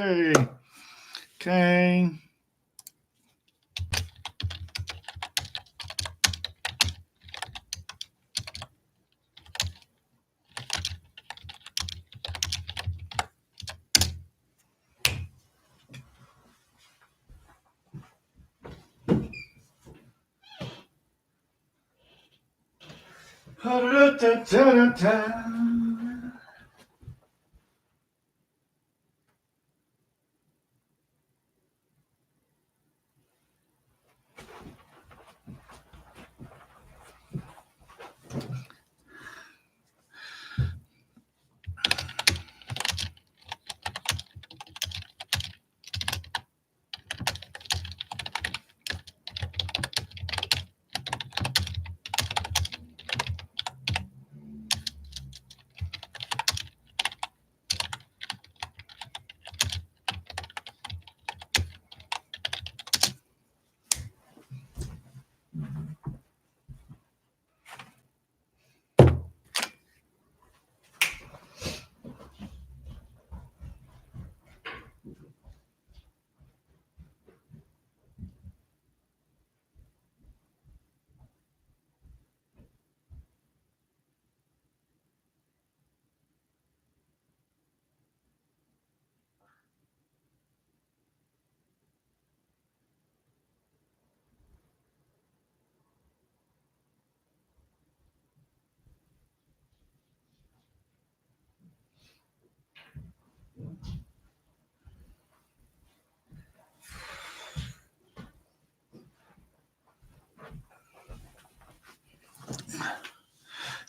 Hey, okay.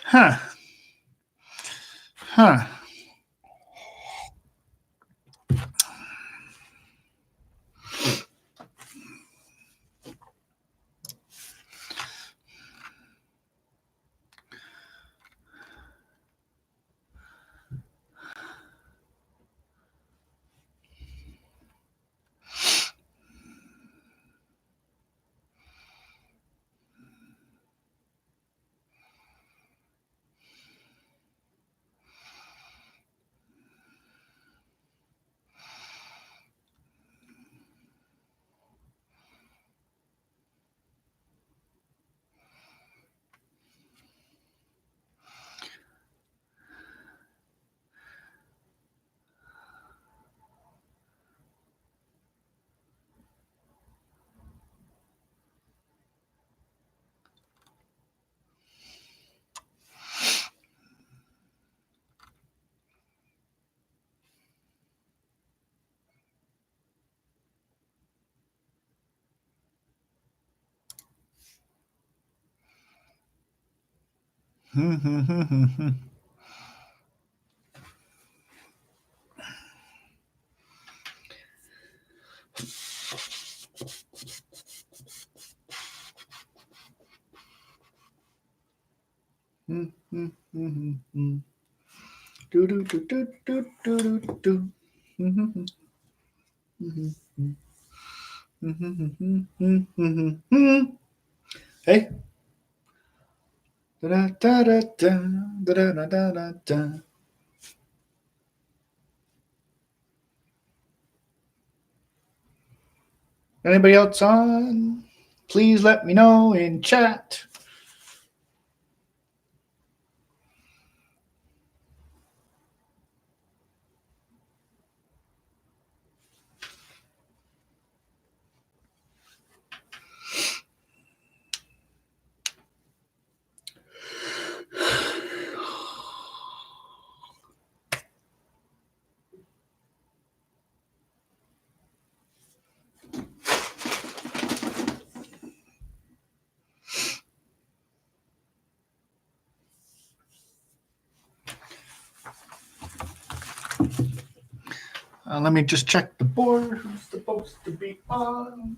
Huh. Huh. Do do do do do do do. Hey. Da da da da da da da da da. Anybody else on? Please let me know in chat. Let me just check the board. Who's supposed to be on?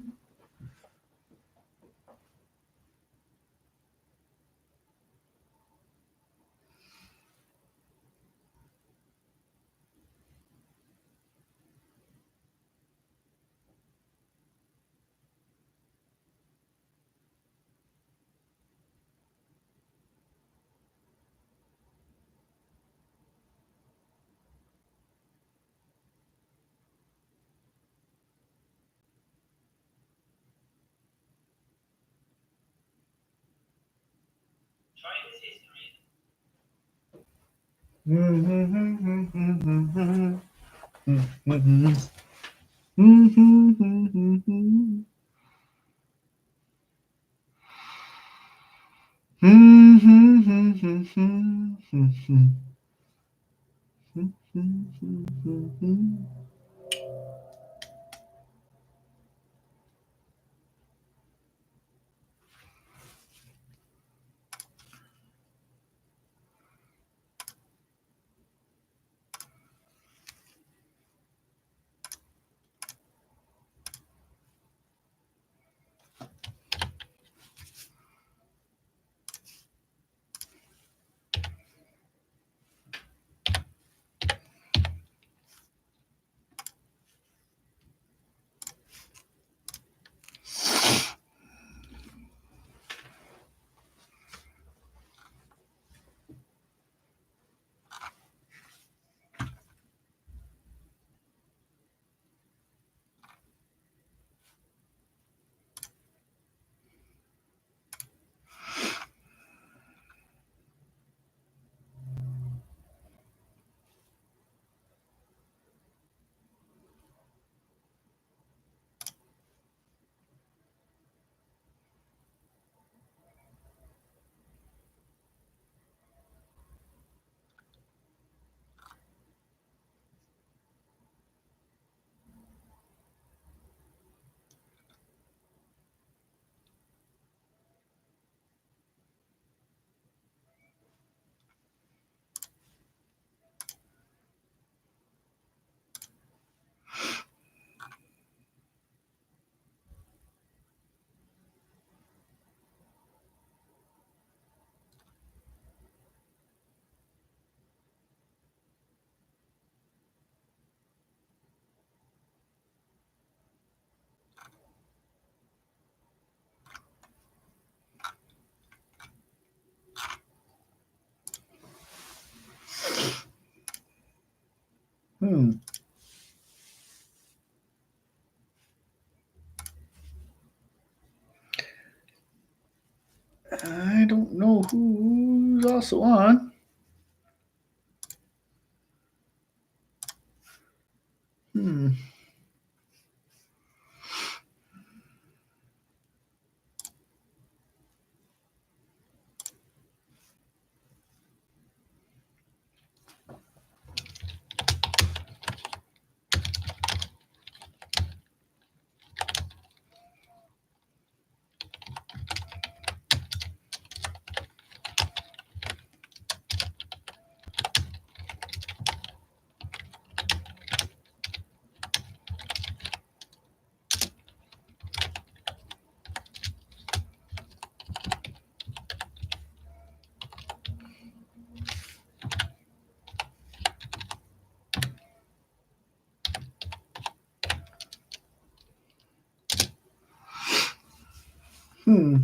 I don't know who's also on. Hmm. Hmm.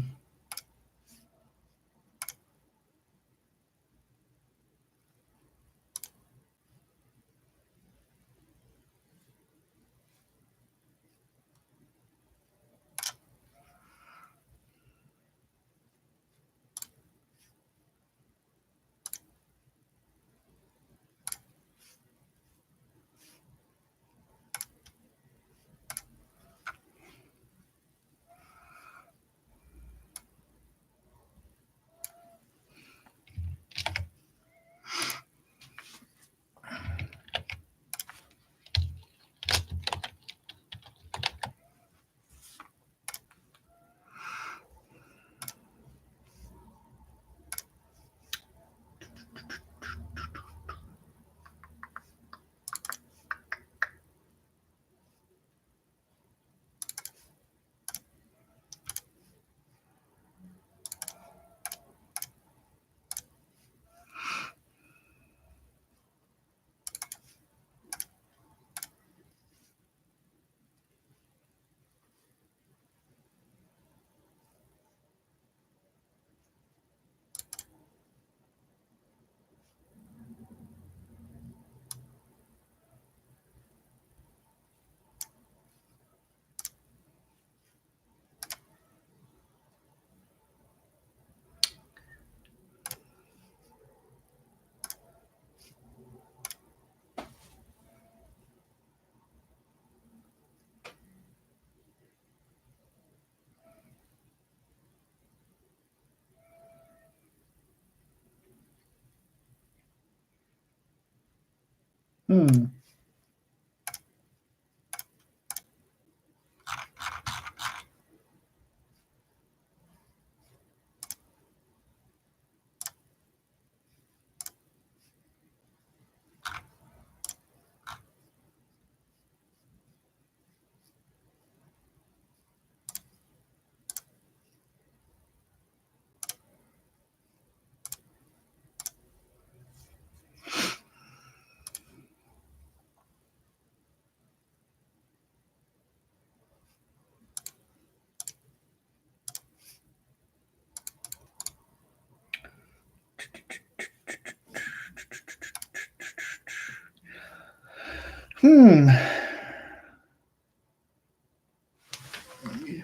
Hmm.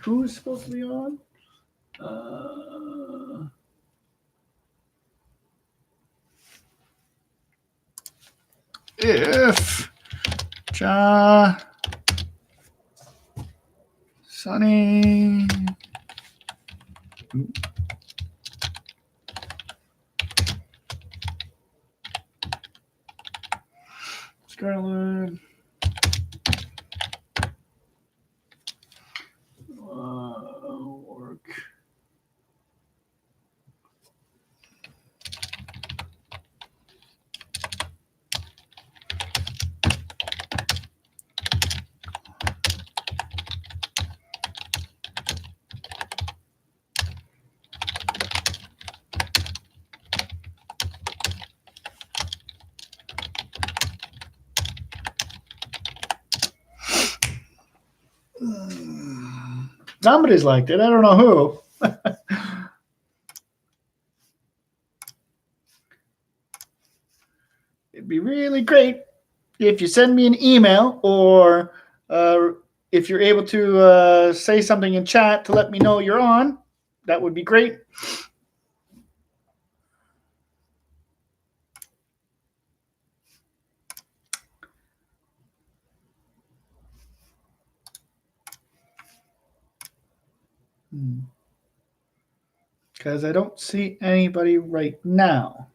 Who's supposed to be on? If Sunny Scarlet work. Somebody's liked it. I don't know who. It'd be really great if you send me an email or if you're able to say something in chat to let me know you're on. That would be great. Because I don't see anybody right now.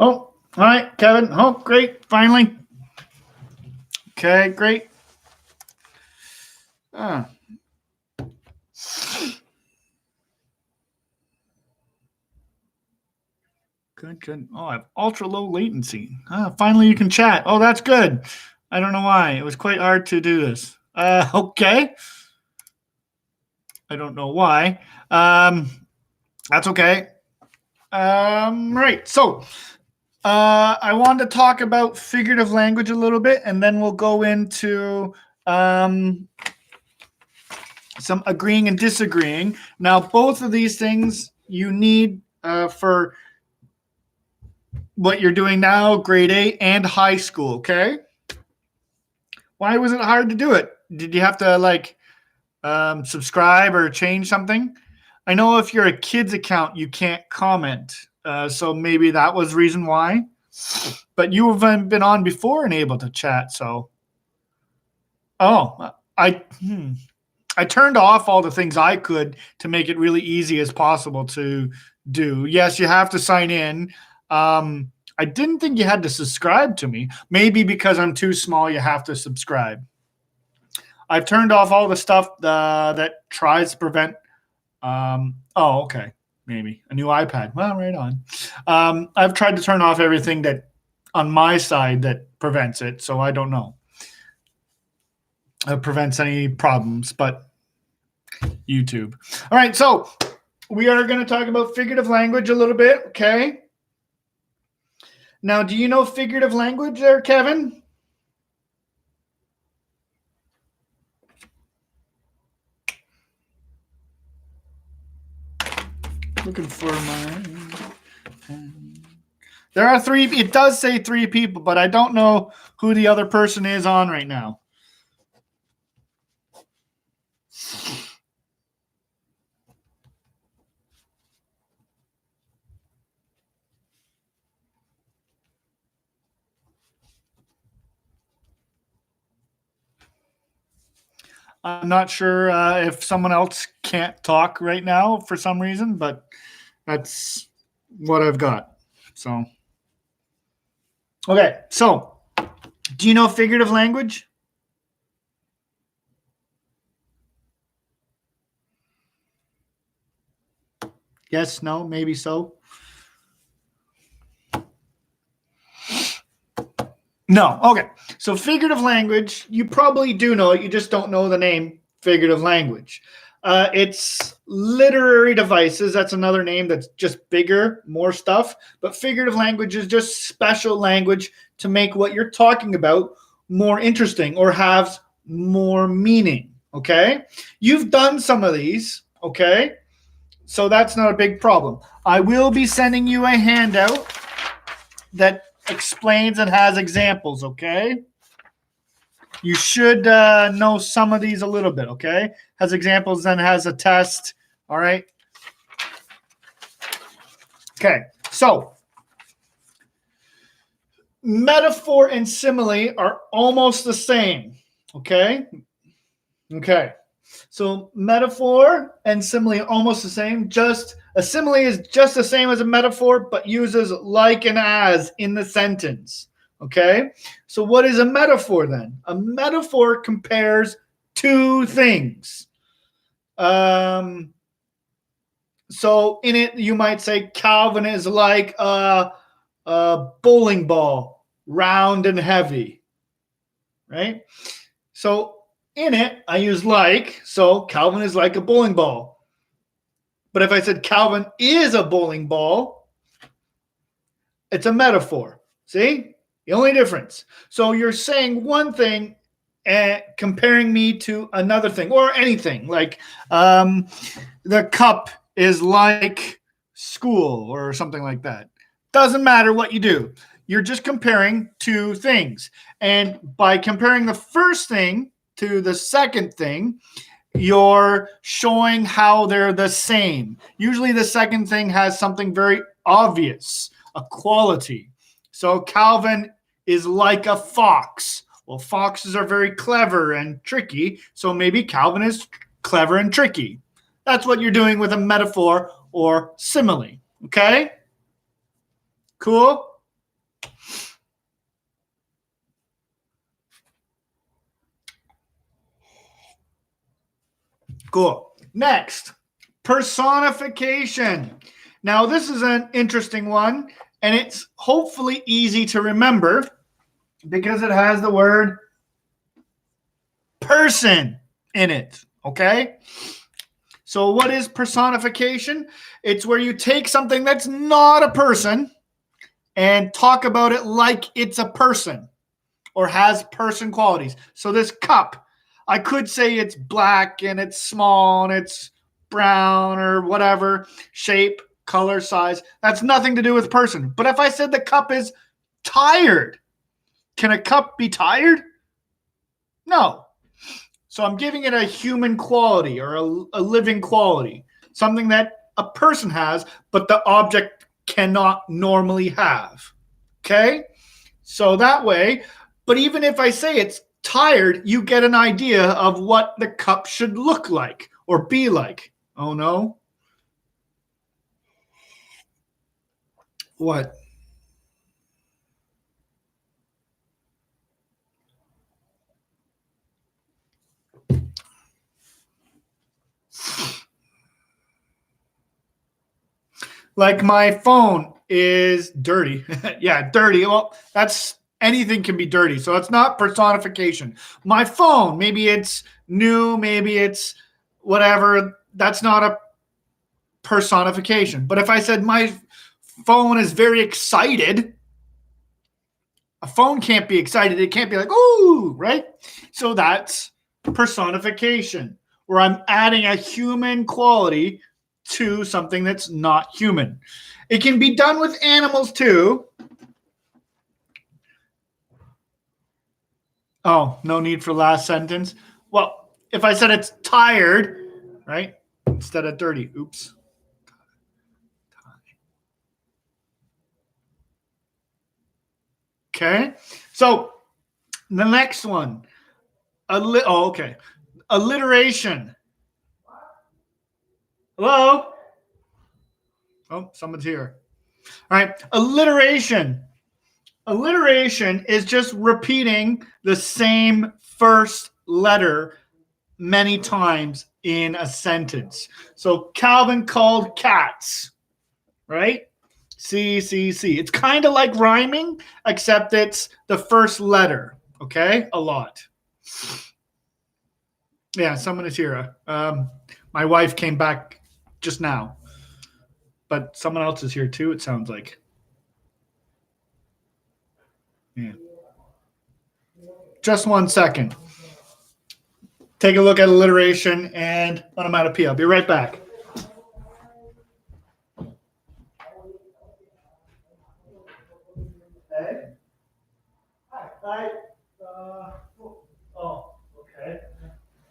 Oh, all right, Kevin. Oh, great. Finally. Okay, great. Good. Oh, I have ultra low latency. Finally, you can chat. Oh, that's good. I don't know why. It was quite hard to do this. Okay. I don't know why. That's okay. Right. So, I wanted to talk about figurative language a little bit, and then we'll go into some agreeing and disagreeing. Now, both of these things you need for what you're doing now, grade 8 and high school, okay? Why was it hard to do it? Did you have to subscribe or change something? I know if you're a kid's account, you can't comment. So maybe that was the reason why. But you have been on before and able to chat, so. Oh, I turned off all the things I could to make it really easy as possible to do. Yes, you have to sign in. I didn't think you had to subscribe to me. Maybe because I'm too small, you have to subscribe. I've turned off all the stuff that tries to prevent. Okay. Maybe a new iPad. Well, right on. I've tried to turn off everything that on my side that prevents it, so I don't know. prevents any problems, but YouTube. All right, so we are going to talk about figurative language a little bit, okay? Now, do you know figurative language there, Kevin? Looking for my... There are 3. It does say 3 people, but I don't know who the other person is on right now. I'm not sure if someone else can't talk right now for some reason, but that's what I've got. So, okay. So, do you know figurative language? Yes, no, maybe so. No. Okay. So figurative language, you probably do know it. You just don't know the name figurative language. It's literary devices. That's another name that's just bigger, more stuff. But figurative language is just special language to make what you're talking about more interesting or have more meaning. Okay. You've done some of these. Okay. So that's not a big problem. I will be sending you a handout that explains and has examples, okay? You should know some of these a little bit, okay? Has examples, then has a test, all right? Okay, so metaphor and simile are almost the same, okay? Okay, so metaphor and simile are almost the same. Just a simile is just the same as a metaphor, but uses like and as in the sentence. Okay, so what is a metaphor then? A metaphor compares 2 things. So in it, you might say Calvin is like a bowling ball, round and heavy, right? So in it, I use like, so Calvin is like a bowling ball. But if I said Calvin is a bowling ball, it's a metaphor. See? The only difference. So you're saying one thing and comparing me to another thing or anything. Like the cup is like school or something like that. Doesn't matter what you do. You're just comparing 2 things. And by comparing the first thing to the second thing, you're showing how they're the same. Usually the second thing has something very obvious, a quality. So Calvin is like a fox. Well, foxes are very clever and tricky, so maybe Calvin is clever and tricky. That's what you're doing with a metaphor or simile. Okay? Cool? Cool. Next, personification. Now, this is an interesting one, and it's hopefully easy to remember because it has the word person in it. Okay? So, what is personification? It's where you take something that's not a person and talk about it like it's a person or has person qualities. So, this cup, I could say it's black and it's small and it's brown or whatever shape, color, size. That's nothing to do with person. But if I said the cup is tired, can a cup be tired? No. So I'm giving it a human quality or a living quality, something that a person has, but the object cannot normally have. Okay? So that way, but even if I say it's tired, you get an idea of what the cup should look like or be like. Oh no. What? Like my phone is dirty. Yeah, dirty. Well, that's Anything can be dirty. So it's not personification. My phone, maybe it's new, maybe it's whatever. That's not a personification. But if I said my phone is very excited, a phone can't be excited. It can't be like, ooh, right? So that's personification, where I'm adding a human quality to something that's not human. It can be done with animals too. Oh, no need for last sentence. Well, if I said it's tired, right, instead of dirty, oops. Okay, so the next one, okay, alliteration. Hello? Oh, someone's here. All right, alliteration. Alliteration is just repeating the same first letter many times in a sentence. So Calvin called cats, right? C, C, C. It's kind of like rhyming, except it's the first letter, okay? A lot. Yeah, someone is here. My wife came back just now, but someone else is here too, it sounds like. Yeah. Just 1 second. Take a look at alliteration and onomatopoeia. I'll be right back. Hey. Hi. Oh, okay.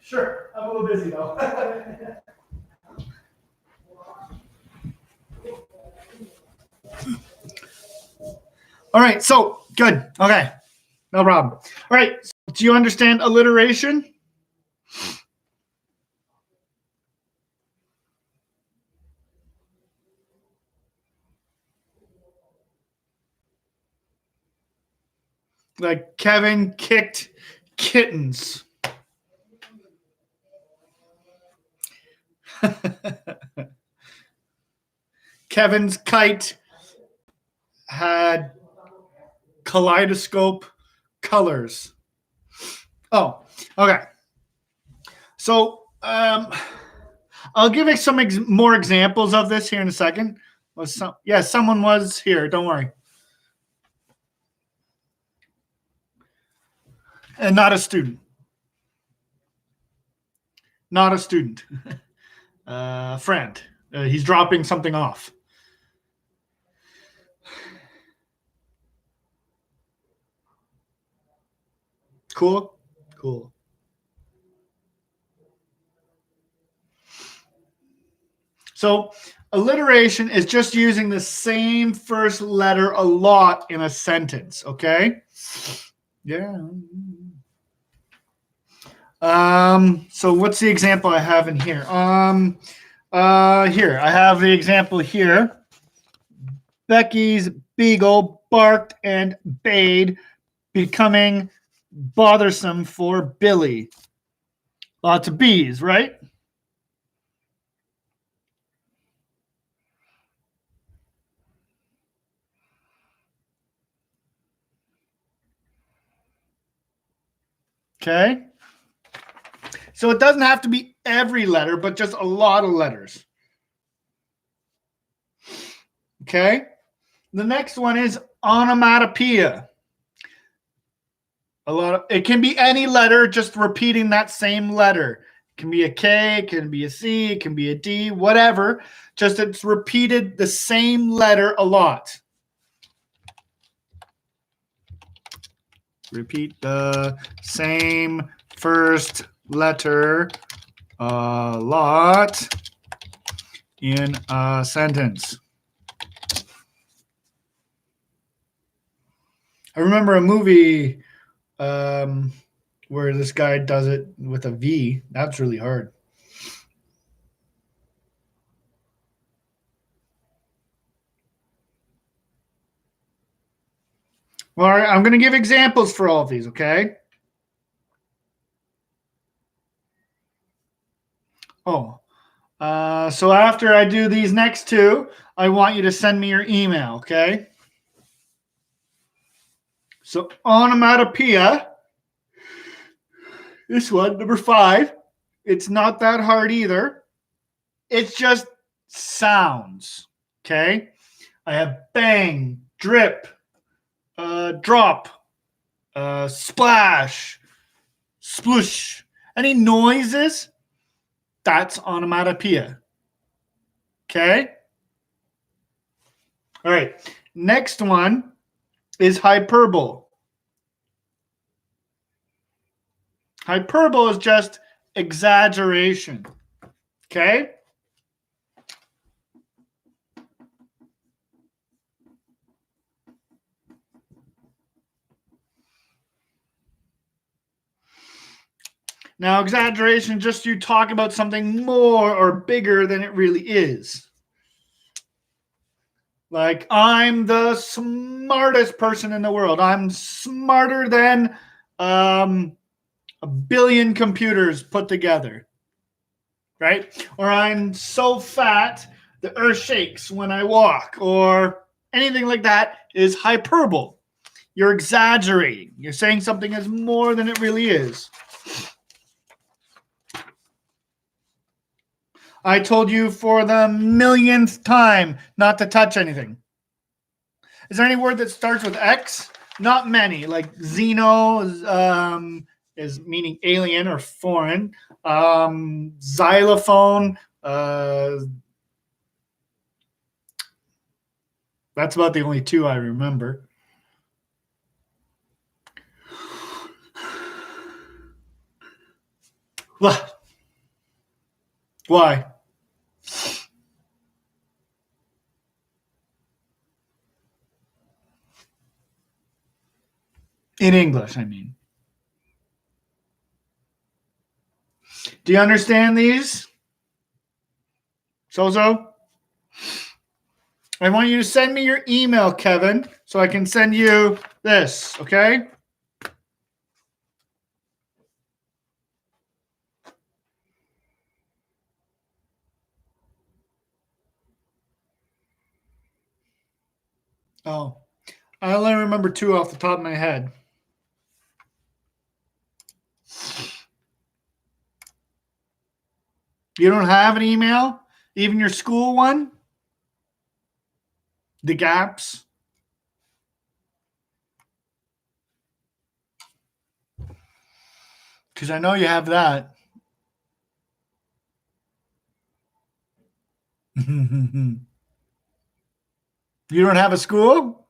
Sure. I'm a little busy though. All right. So good. Okay. No problem. All right. So, do you understand alliteration? Like Kevin kicked kittens. Kevin's kite had kaleidoscope colors. Oh, okay. So I'll give you some more examples of this here in a second. Someone was here. Don't worry. And not a student. Not a student. Friend. He's dropping something off. Cool? Cool. So alliteration is just using the same first letter a lot in a sentence, okay? Yeah. So what's the example I have in here? Here, I have the example here. Becky's beagle barked and bayed, becoming bothersome for Billy. Lots of bees, right? Okay. So it doesn't have to be every letter, but just a lot of letters. Okay. The next one is onomatopoeia. It can be any letter, just repeating that same letter. It can be a K, it can be a C, it can be a D, whatever. Just it's repeated the same letter a lot. Repeat the same first letter a lot in a sentence. I remember a movie where this guy does it with a V. That's really hard. Well, all right, I'm going to give examples for all of these, okay? Oh, so after I do these next two, I want you to send me your email, okay? So onomatopoeia, this one, number 5, it's not that hard either. It's just sounds. Okay. I have bang, drip, drop, splash, sploosh. Any noises, that's onomatopoeia. Okay. All right. Next one is hyperbole. Hyperbole is just exaggeration. Okay. Now, exaggeration is just you talk about something more or bigger than it really is. Like, I'm the smartest person in the world. I'm smarter than a billion computers put together. Right? Or I'm so fat, the earth shakes when I walk. Or anything like that is hyperbole. You're exaggerating. You're saying something is more than it really is. I told you for the millionth time not to touch anything. Is there any word that starts with X? Not many. Like xeno is meaning alien or foreign. Xylophone. That's about the only 2 I remember. Why? In English, I mean. Do you understand these? Sozo? I want you to send me your email, Kevin, so I can send you this, okay? Oh, I only remember 2 off the top of my head. You don't have an email? Even your school one? The gaps? Because I know you have that. You don't have a school?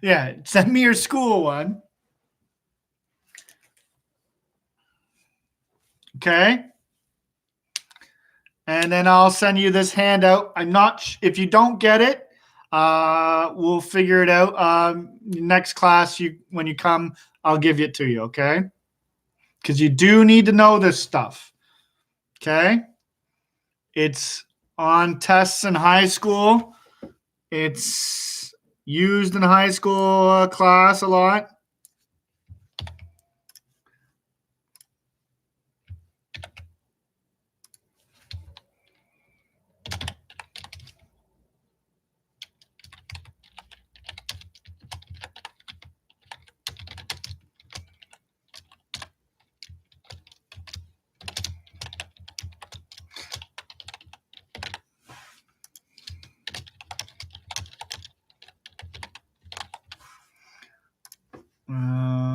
Yeah, send me your school one. Okay. And then I'll send you this handout. I'm not, if you don't get it, we'll figure it out. Next class, when you come, I'll give it to you, okay? Because you do need to know this stuff, okay? It's on tests in high school. It's used in high school class a lot.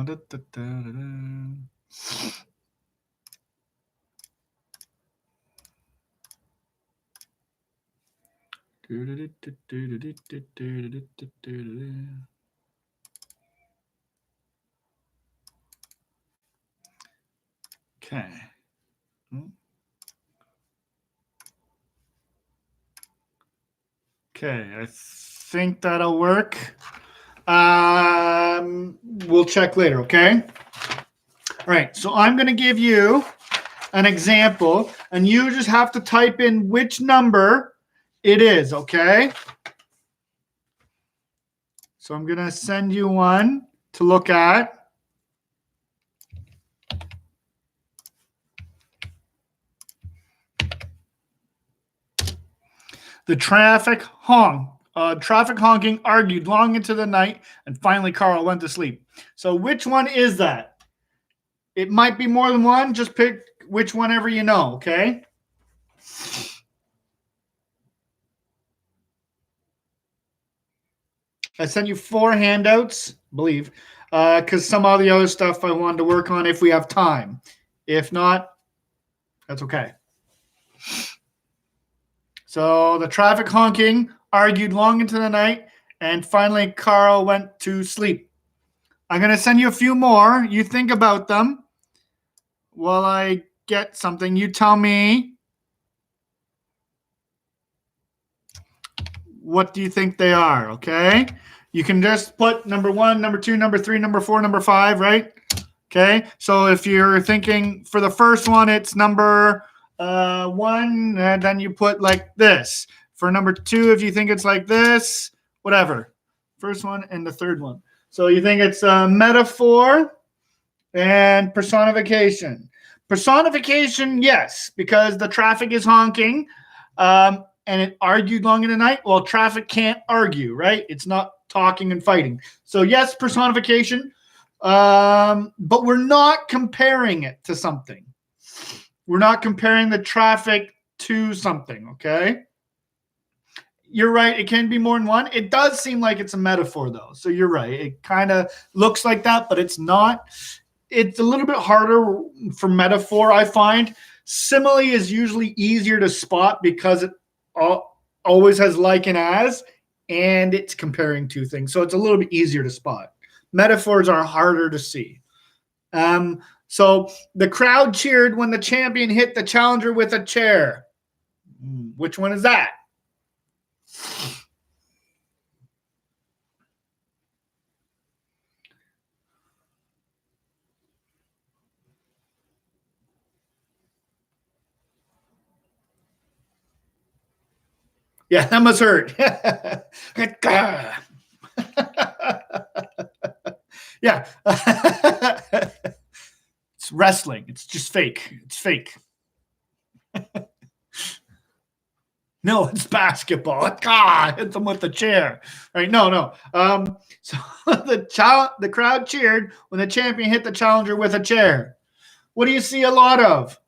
Da, da, da, da. Okay. Okay, I think that'll work. We'll check later, okay? All right, so I'm going to give you an example, and you just have to type in which number it is, okay? So I'm going to send you one to look at. The traffic honk. Traffic honking argued long into the night, and finally Carl went to sleep. So which one is that? It might be more than one. Just pick which one ever you know, okay? I sent you 4 handouts, I believe, because some of the other stuff I wanted to work on if we have time. If not, that's okay. So the traffic honking argued long into the night, and finally Carl went to sleep. I'm going to send you a few more. You think about them while I get something. You tell me, what do you think they are, okay? You can just put number 1, number 2, number 3, number 4, number 5, right? Okay, so if you're thinking for the first one, it's number 1, and then you put like this. For number 2, if you think it's like this, whatever. First one and the third one. So you think it's a metaphor and personification. Personification, yes, because the traffic is honking, and it argued long in the night. Well, traffic can't argue, right? It's not talking and fighting. So yes, personification, but we're not comparing it to something. We're not comparing the traffic to something, okay? You're right. It can be more than one. It does seem like it's a metaphor, though. So you're right. It kind of looks like that, but it's not. It's a little bit harder for metaphor, I find. Simile is usually easier to spot because it always has like and as, and it's comparing two things. So it's a little bit easier to spot. Metaphors are harder to see. So the crowd cheered when the champion hit the challenger with a chair. Which one is that? Yeah, that must hurt. Yeah. It's wrestling. It's just fake. It's fake. No, it's basketball. God, hit them with the chair. Right? No. So the crowd cheered when the champion hit the challenger with a chair. What do you see a lot of?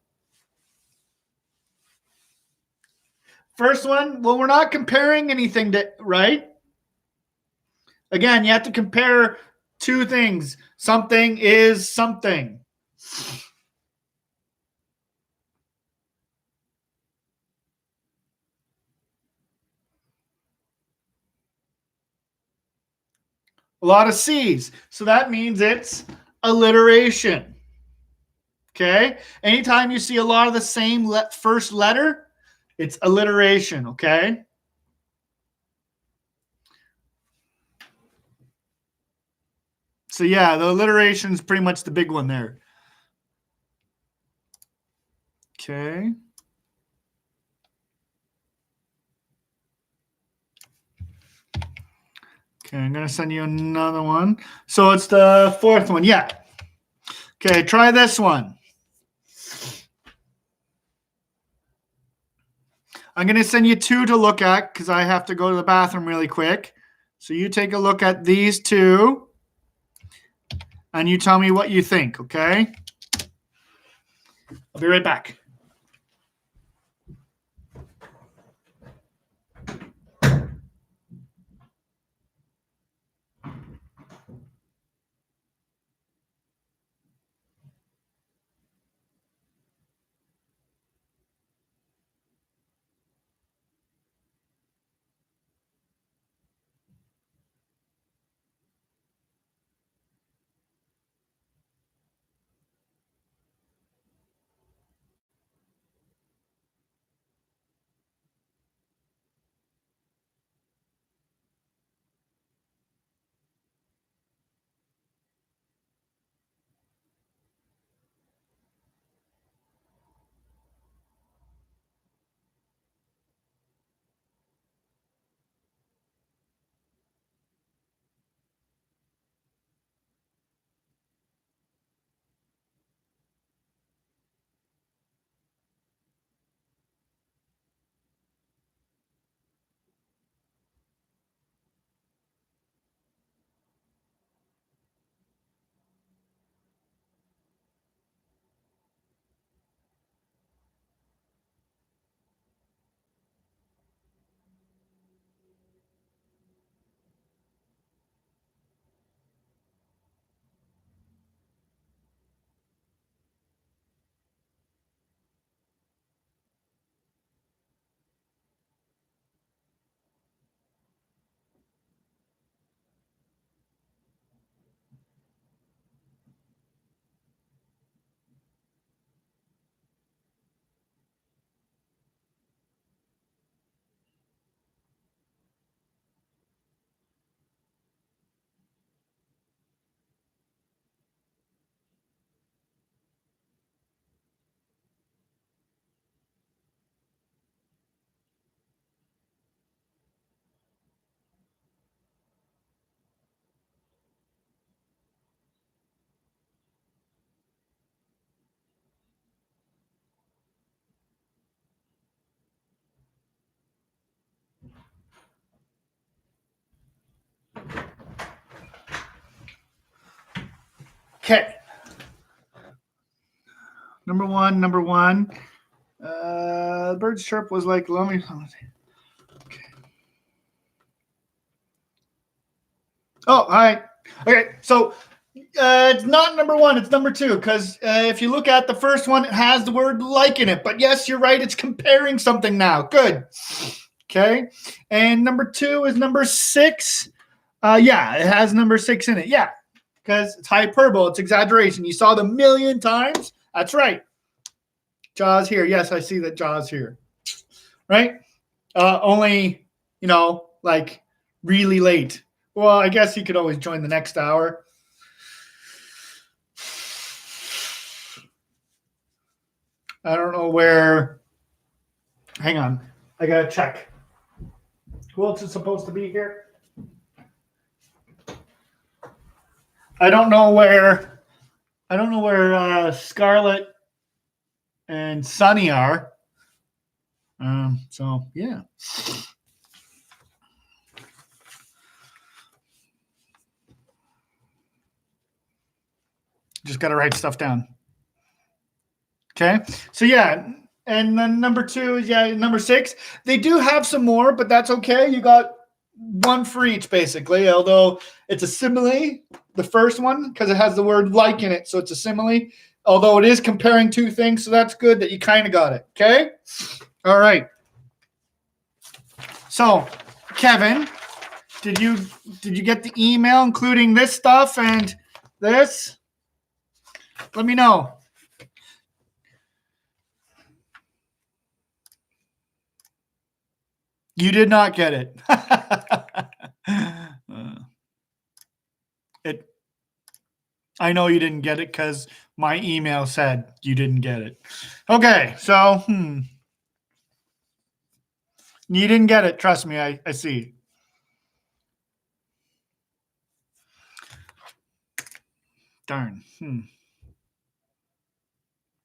First one, well, we're not comparing anything to, right? Again, you have to compare two things. Something is something. A lot of C's. So that means it's alliteration. Okay? Anytime you see a lot of the same first letter, it's alliteration. Okay? So yeah, the alliteration is pretty much the big one there. Okay. Okay, I'm going to send you another one. So it's the fourth one. Yeah. Okay, try this one. I'm going to send you 2 to look at because I have to go to the bathroom really quick. So you take a look at these 2 and you tell me what you think, okay? I'll be right back. Okay. Number one. Bird's chirp was like, let me. Okay. Oh, hi. Okay, so it's not number one, it's number two, because if you look at the first one, it has the word like in it. But yes, you're right, it's comparing something now. Good. Okay. And number two is number six. Yeah, it has number six in it. Yeah, because it's hyperbole, it's exaggeration. You saw the million times. That's right. Jaws here. Yes, I see that Jaws here. Right? Only, like really late. Well, I guess he could always join the next hour. I don't know where. Hang on. I got to check. Who else is supposed to be here? I don't know where. Scarlett and Sunny are. So yeah. Just got to write stuff down. Okay. So yeah. And then number two is number six. They do have some more, but that's okay. You got one for each basically, although it's a simile, the first one, because it has the word like in it. So it's a simile, although it is comparing two things. So that's good that you kind of got it. Okay. All right. So Kevin, did you get the email including this stuff and this? Let me know. You did not get it. I know you didn't get it because my email said you didn't get it. Okay, so you didn't get it. Trust me, I see. Darn.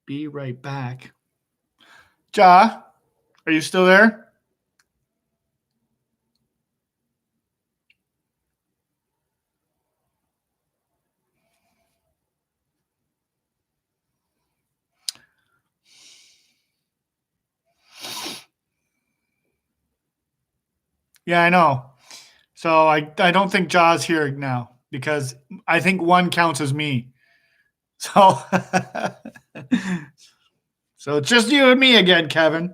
Be right back. Ja, are you still there? Yeah, I know. So I don't think Ja's here now because I think one counts as me. So so it's just you and me again, Kevin.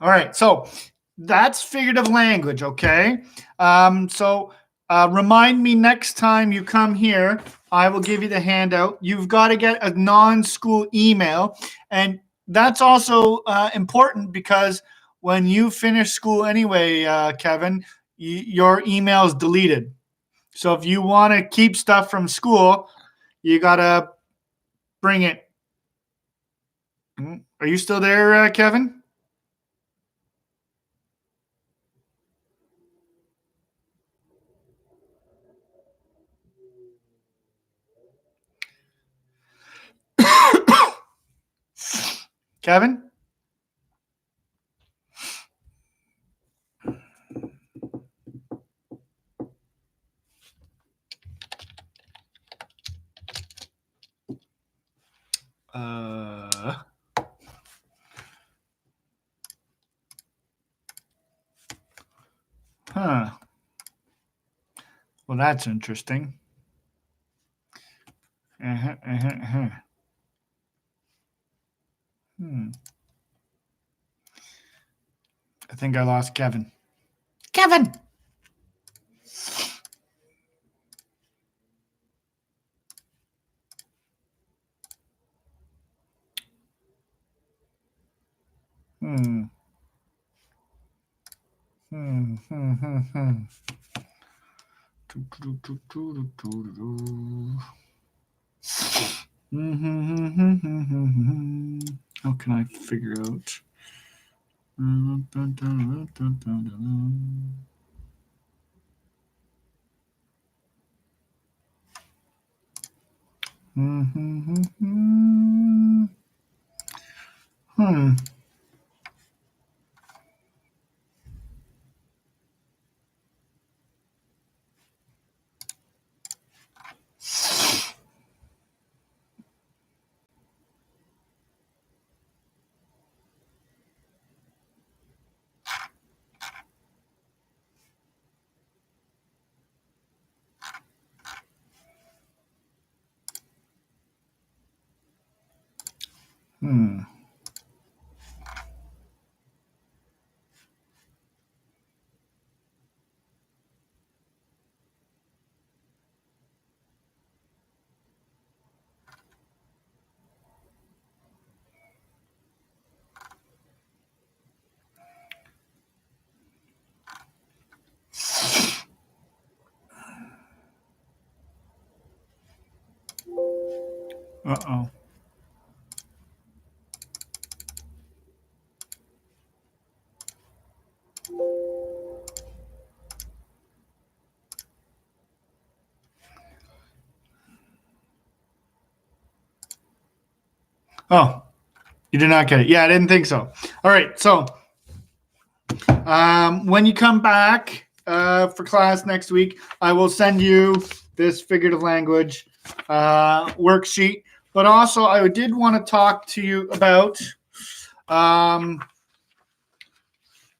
All right, so that's figurative language, okay? So remind me next time you come here, I will give you the handout. You've got to get a non-school email, and that's also important because when you finish school anyway, Kevin, your email is deleted. So if you want to keep stuff from school, you got to bring it. Are you still there, Kevin? Kevin? Huh. Well, that's interesting. I think I lost Kevin. Kevin! How can I figure out? Hmm. Uh-oh. Oh, you did not get it. Yeah, I didn't think so. All right. So when you come back for class next week, I will send you this figurative language worksheet. But also, I did want to talk to you about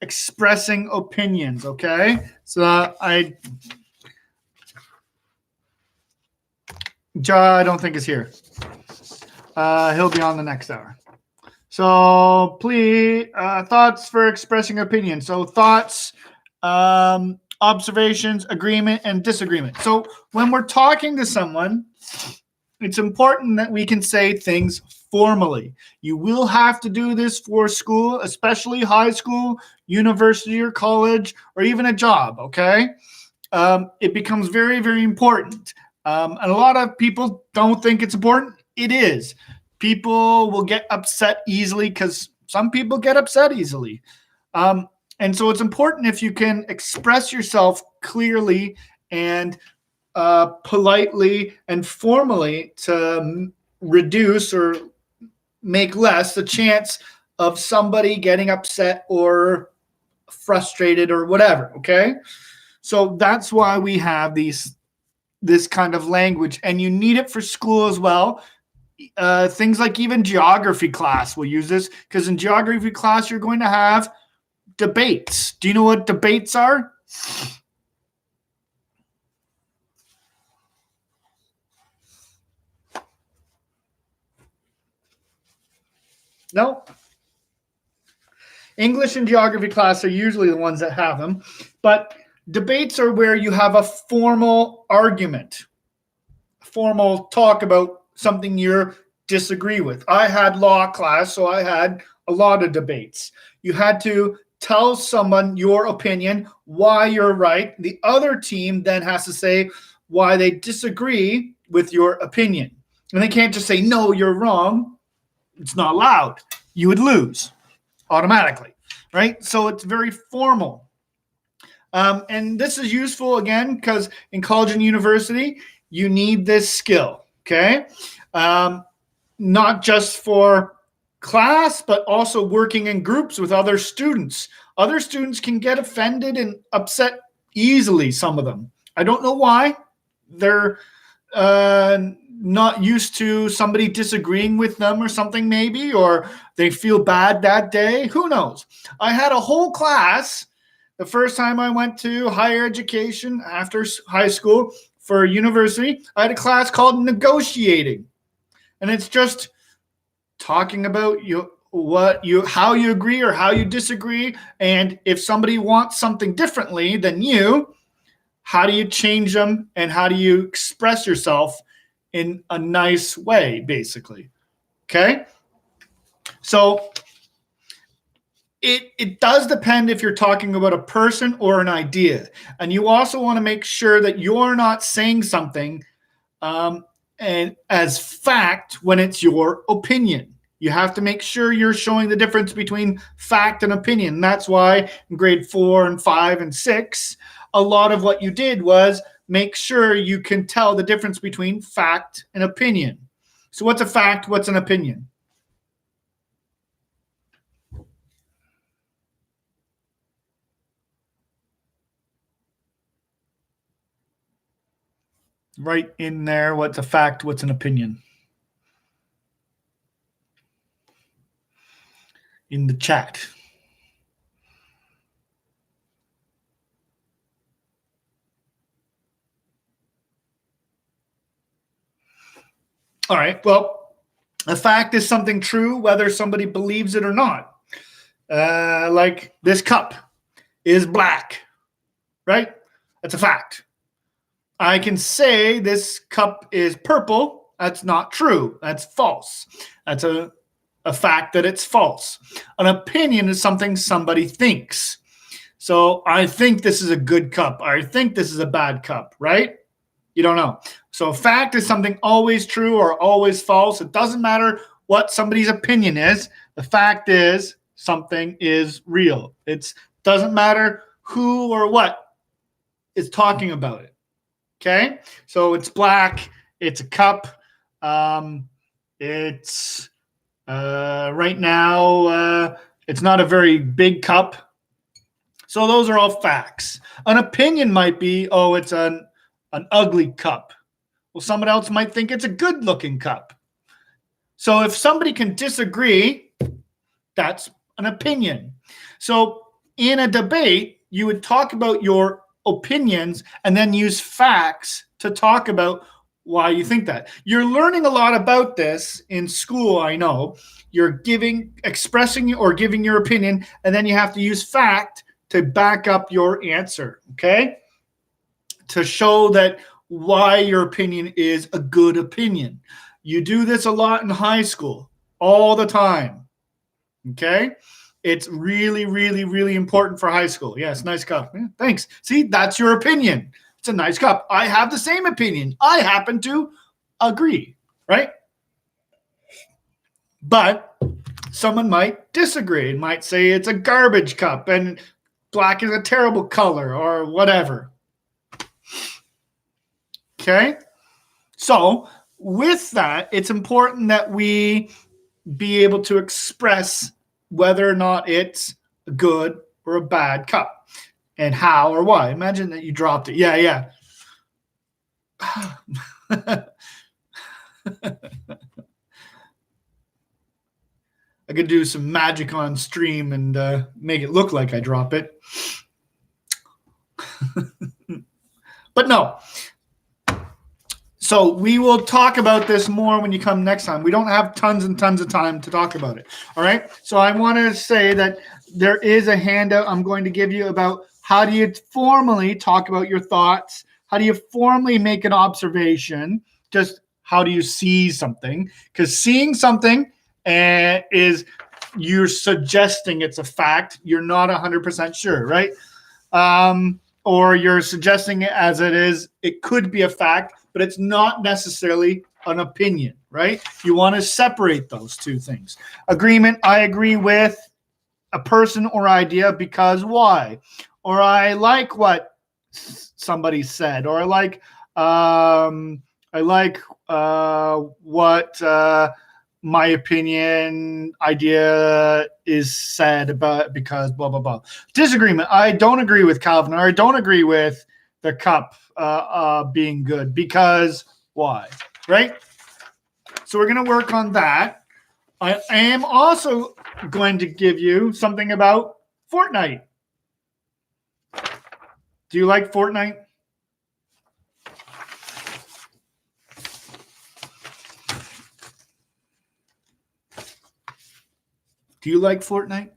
expressing opinions. Okay. So I don't think is here. He'll be on the next hour. So please, thoughts for expressing opinion. So thoughts, observations, agreement, and disagreement. So when we're talking to someone, it's important that we can say things formally. You will have to do this for school, especially high school, university, or college, or even a job. Okay. It becomes very, very important. And a lot of people don't think it's important. It is. People will get upset easily because some people get upset easily. And so it's important if you can express yourself clearly and politely and formally to reduce or make less the chance of somebody getting upset or frustrated or whatever. Okay. So that's why we have this kind of language, and you need it for school as well. Things like even geography class will use this, because in geography class you're going to have debates. Do you know what debates are? No. English and geography class are usually the ones that have them, but debates are where you have a formal argument, formal talk about something you disagree with. I had law class, so I had a lot of debates. You had to tell someone your opinion, why you're right. The other team then has to say why they disagree with your opinion. And they can't just say, no, you're wrong. It's not allowed. You would lose automatically, right? So it's very formal. And this is useful, again, because in college and university, you need this skill, okay? Not just for class, but also working in groups with other students. Other students can get offended and upset easily, some of them. I don't know why. They're not used to somebody disagreeing with them or something, maybe, or they feel bad that day. Who knows? I had a whole class the first time I went to higher education after high school for university. I had a class called negotiating, and it's just talking about how you agree or how you disagree, and if somebody wants something differently than you, how do you change them, and how do you express yourself in a nice way, basically. Okay? So it does depend if you're talking about a person or an idea. And you also want to make sure that you're not saying something and as fact when it's your opinion. You have to make sure you're showing the difference between fact and opinion. That's why in grade 4 and 5 and 6, a lot of what you did was make sure you can tell the difference between fact and opinion. So what's a fact? What's an opinion? Right in there, what's a fact? What's an opinion? In the chat. All right. Well, a fact is something true, whether somebody believes it or not. Like this cup is black, right? That's a fact. I can say this cup is purple. That's not true. That's false. That's a fact that it's false. An opinion is something somebody thinks. So I think this is a good cup. I think this is a bad cup, right? You don't know. So a fact is something always true or always false. It doesn't matter what somebody's opinion is. The fact is something is real. It doesn't matter who or what is talking about it. Okay? So it's black. It's a cup. It's right now, it's not a very big cup. So those are all facts. An opinion might be, oh, it's an ugly cup. Well, someone else might think it's a good-looking cup. So if somebody can disagree, that's an opinion. So in a debate, you would talk about your opinions and then use facts to talk about why you think that. You're learning a lot about this in school, I know. You're expressing or giving your opinion, and then you have to use fact to back up your answer, okay? To show that why your opinion is a good opinion. You do this a lot in high school, all the time, okay? It's really, really, really important for high school. Yes, nice cup. Yeah, thanks. See, that's your opinion. It's a nice cup. I have the same opinion. I happen to agree, right? But someone might disagree and might say it's a garbage cup and black is a terrible color or whatever. Okay? So with that, it's important that we be able to express whether or not it's a good or a bad cup and how or why. Imagine that you dropped it. Yeah. I could do some magic on stream and make it look like I drop it. But no. So we will talk about this more when you come next time. We don't have tons and tons of time to talk about it. All right. So I want to say that there is a handout I'm going to give you about how do you formally talk about your thoughts? How do you formally make an observation? Just how do you see something? Because seeing something is you're suggesting it's a fact. You're not 100% sure, right? Or you're suggesting it as it is. It could be a fact, but it's not necessarily an opinion, right? You want to separate those two things. Agreement, I agree with a person or idea because why? Or I like what somebody said, or I like what my opinion idea is said about because blah blah blah. Disagreement, I don't agree with Calvin, or I don't agree with the cup being good because why, right? So we're going to work on that. I am also going to give you something about Fortnite. Do you like Fortnite? Do you like Fortnite?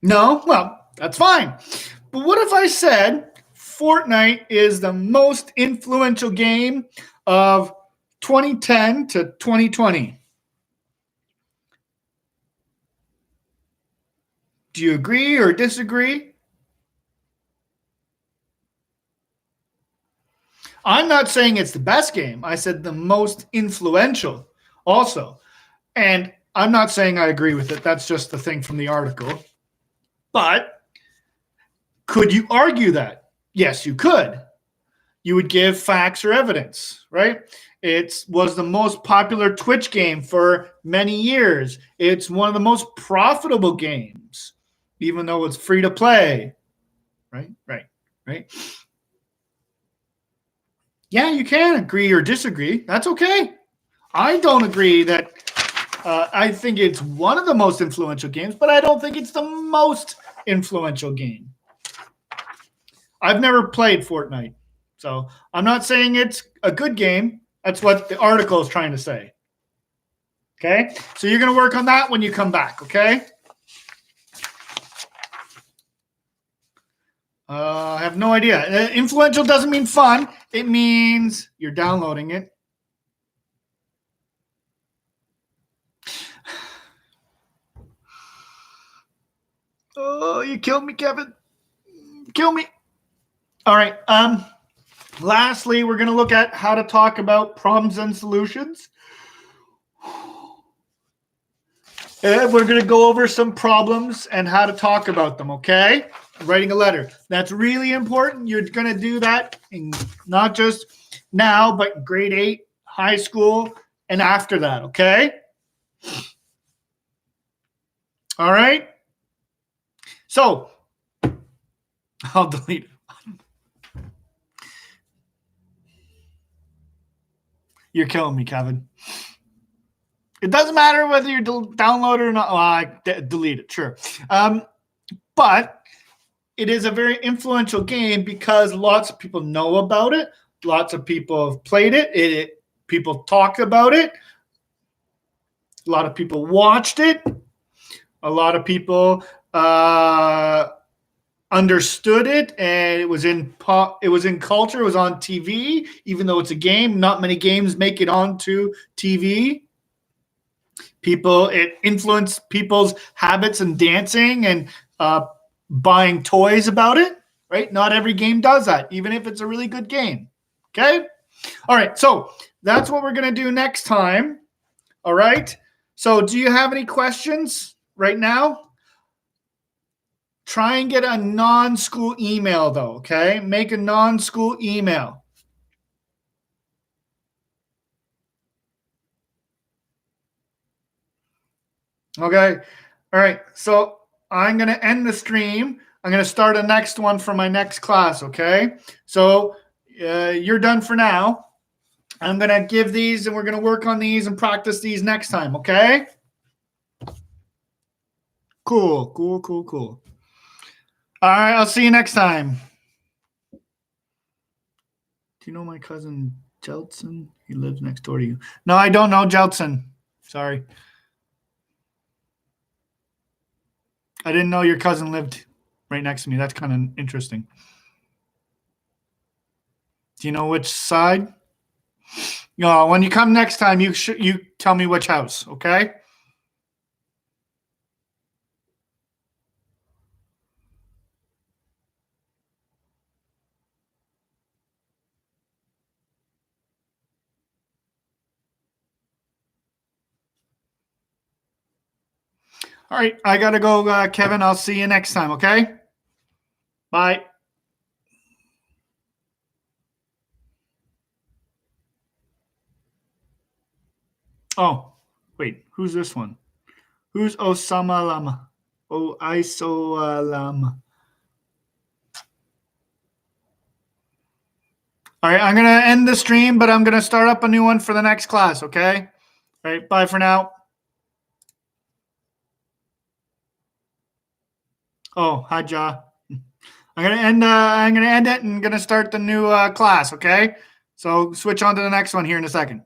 No? Well, that's fine. But what if I said Fortnite is the most influential game of 2010 to 2020? Do you agree or disagree? I'm not saying it's the best game. I said the most influential also. And I'm not saying I agree with it. That's just the thing from the article. But could you argue that? Yes, you could. You would give facts or evidence, right? It was the most popular Twitch game for many years. It's one of the most profitable games, even though it's free to play. Right. Yeah, you can agree or disagree. That's okay. I don't agree that I think it's one of the most influential games, but I don't think it's the most influential game. I've never played Fortnite, so I'm not saying it's a good game. That's what the article is trying to say. Okay? So you're going to work on that when you come back, okay? I have no idea. Influential doesn't mean fun. It means you're downloading it. Oh, you killed me, Kevin. Kill me. All right. Lastly, we're going to look at how to talk about problems and solutions. And we're going to go over some problems and how to talk about them, okay? Writing a letter. That's really important. You're going to do that in not just now, but grade 8, high school, and after that, okay? All right? So, I'll delete it. You're killing me, Kevin. It doesn't matter whether you download it or not. Well, I delete it, sure. But it is a very influential game because lots of people know about it. Lots of people have played it. People talk about it. A lot of people watched it. A lot of people understood it, and it was in culture. It was on TV, even though it's a game. Not many games make it onto TV. It influenced people's habits and dancing and buying toys about it, right? Not every game does that, even if it's a really good game. Okay? All right, so that's what we're going to do next time. All right? So do you have any questions right now? Try and get a non-school email, though, okay? Make a non-school email. Okay. All right. So I'm going to end the stream. I'm going to start a next one for my next class. Okay. So you're done for now. I'm going to give these and we're going to work on these and practice these next time. Okay. Cool. All right. I'll see you next time. Do you know my cousin Jeltsin? He lives next door to you. No, I don't know Jeltsin. Sorry. I didn't know your cousin lived right next to me. That's kind of interesting. Do you know which side? No, when you come next time, you tell me which house, okay? All right, I got to go, Kevin. I'll see you next time, okay? Bye. Oh, wait. Who's this one? Who's Osama Lama? Oh, Iso Lama. All right, I'm going to end the stream, but I'm going to start up a new one for the next class, okay? All right, bye for now. Oh, hi, Ja. I'm gonna end it and gonna start the new class. Okay, so switch on to the next one here in a second.